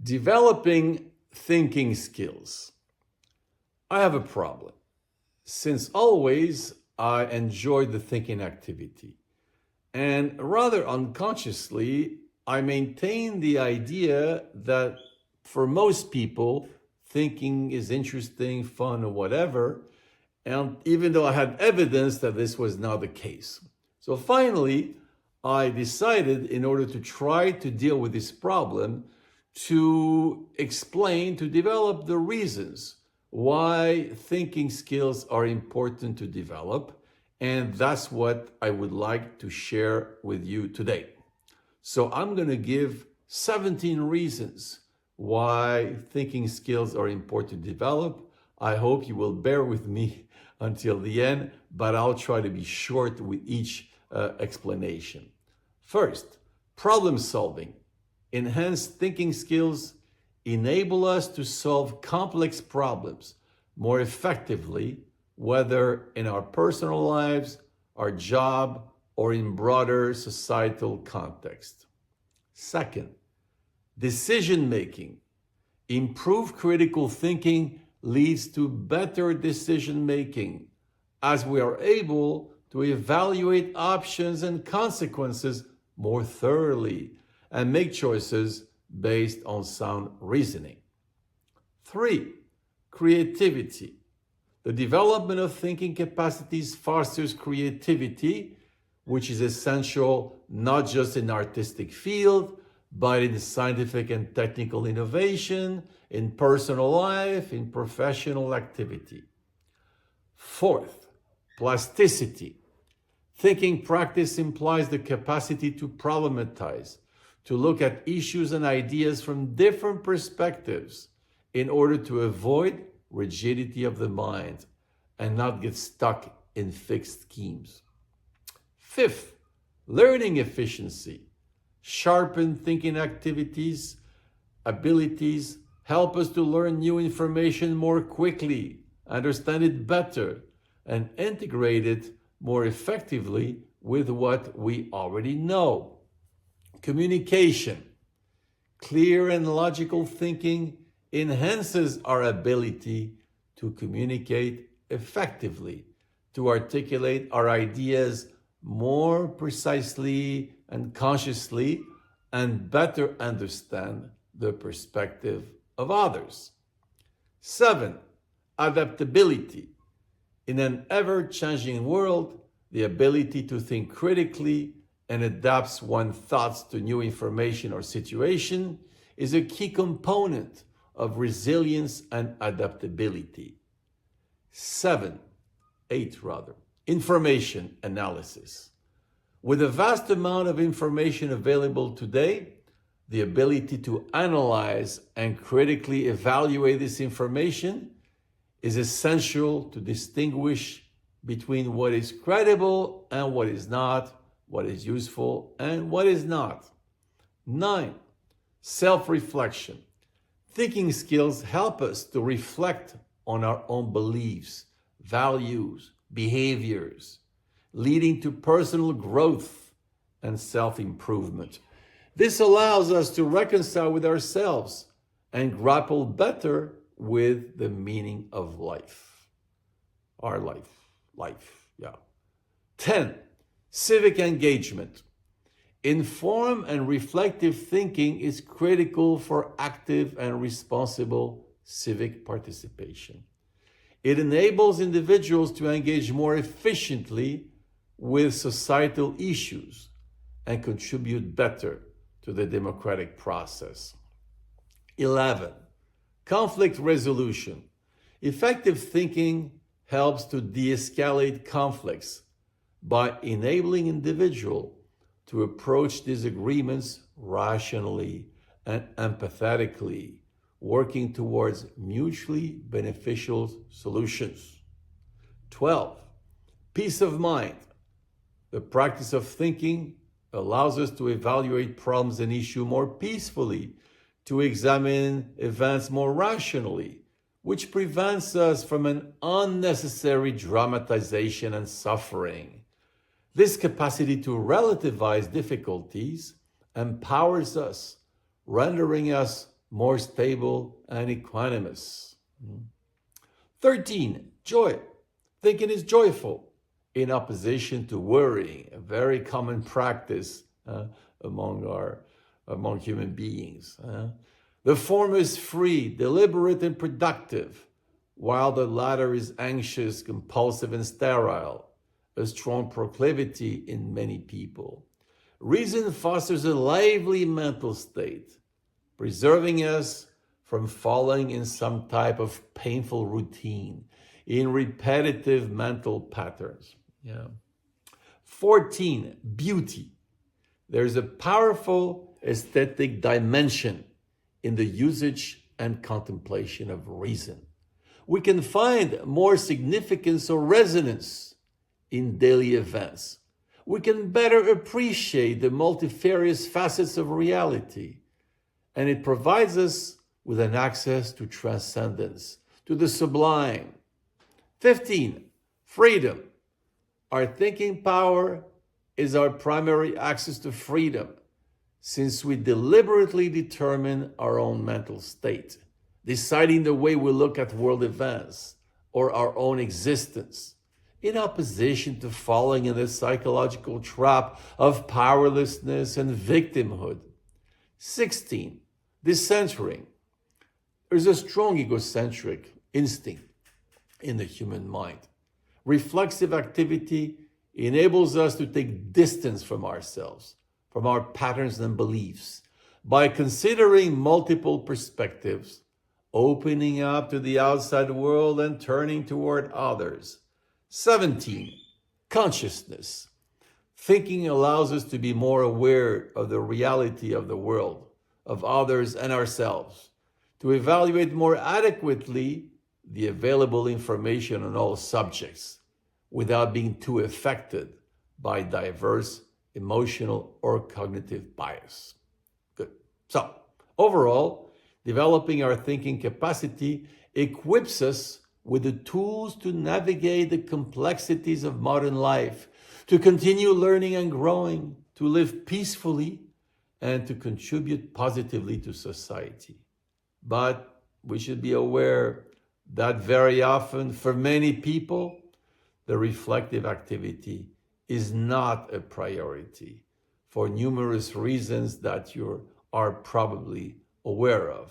Developing thinking skills. I have a problem. Since always, I enjoyed the thinking activity. And rather unconsciously, I maintain the idea that for most people, thinking is interesting, fun, or whatever. And even though I had evidence that this was not the case. So finally, I decided, in order to try to deal with this problem, to explain, to develop the reasons why thinking skills are important to develop. And that's what I would like to share with you today. So I'm going to give 17 reasons why thinking skills are important to develop. I hope you will bear with me until the end, but I'll try to be short with each explanation. First, problem solving. Enhanced thinking skills enable us to solve complex problems more effectively, whether in our personal lives, our job, or in broader societal context. Second, decision making. Improved critical thinking leads to better decision making, as we are able to evaluate options and consequences more thoroughly and make choices based on sound reasoning. 3. Creativity. The development of thinking capacities fosters creativity, which is essential not just in artistic field, but in scientific and technical innovation, in personal life, in professional activity. Fourth, plasticity. Thinking practice implies the capacity to problematize, to look at issues and ideas from different perspectives in order to avoid rigidity of the mind and not get stuck in fixed schemes. Fifth, learning efficiency. Sharpened thinking activities, abilities help us to learn new information more quickly, understand it better, and integrate it more effectively with what we already know. Communication. Clear and logical thinking enhances our ability to communicate effectively, to articulate our ideas more precisely and consciously, and better understand the perspective of others. 7. Adaptability. In an ever-changing world, the ability to think critically and adapt one's thoughts to new information or situation is a key component of resilience and adaptability. 8, information analysis. With a vast amount of information available today, the ability to analyze and critically evaluate this information is essential to distinguish between what is credible and what is not, what is useful and what is not. 9, self-reflection. Thinking skills help us to reflect on our own beliefs, values, behaviors, leading to personal growth and self-improvement. This allows us to reconcile with ourselves and grapple better with the meaning of life. Our life. 10, civic engagement. Informed and reflective thinking is critical for active and responsible civic participation. It enables individuals to engage more efficiently with societal issues and contribute better to the democratic process. 11, conflict resolution. Effective thinking helps to de-escalate conflicts by enabling individuals to approach disagreements rationally and empathetically, working towards mutually beneficial solutions. 12, peace of mind. The practice of thinking allows us to evaluate problems and issues more peacefully, to examine events more rationally, which prevents us from an unnecessary dramatization and suffering. This capacity to relativize difficulties empowers us, rendering us more stable and equanimous. 13, joy. Thinking is joyful in opposition to worrying, a very common practice among human beings. The former is free, deliberate, and productive, while the latter is anxious, compulsive, and sterile, a strong proclivity in many people. Reason fosters a lively mental state, preserving us from falling in some type of painful routine, in repetitive mental patterns. 14, beauty. There's a powerful aesthetic dimension in the usage and contemplation of reason. We can find more significance or resonance in daily events. We can better appreciate the multifarious facets of reality, and it provides us with an access to transcendence, to the sublime. 15, freedom. Our thinking power is our primary access to freedom, since we deliberately determine our own mental state, deciding the way we look at world events or our own existence, in opposition to falling in the psychological trap of powerlessness and victimhood. 16, decentering. There's a strong egocentric instinct in the human mind. Reflexive activity enables us to take distance from ourselves, from our patterns and beliefs, by considering multiple perspectives, opening up to the outside world and turning toward others. 17, consciousness. Thinking allows us to be more aware of the reality of the world, of others and ourselves, to evaluate more adequately the available information on all subjects without being too affected by diverse emotional or cognitive bias. Good. So, overall, developing our thinking capacity equips us with the tools to navigate the complexities of modern life, to continue learning and growing, to live peacefully, and to contribute positively to society. But we should be aware that very often, for many people, the reflective activity is not a priority for numerous reasons that you are probably aware of.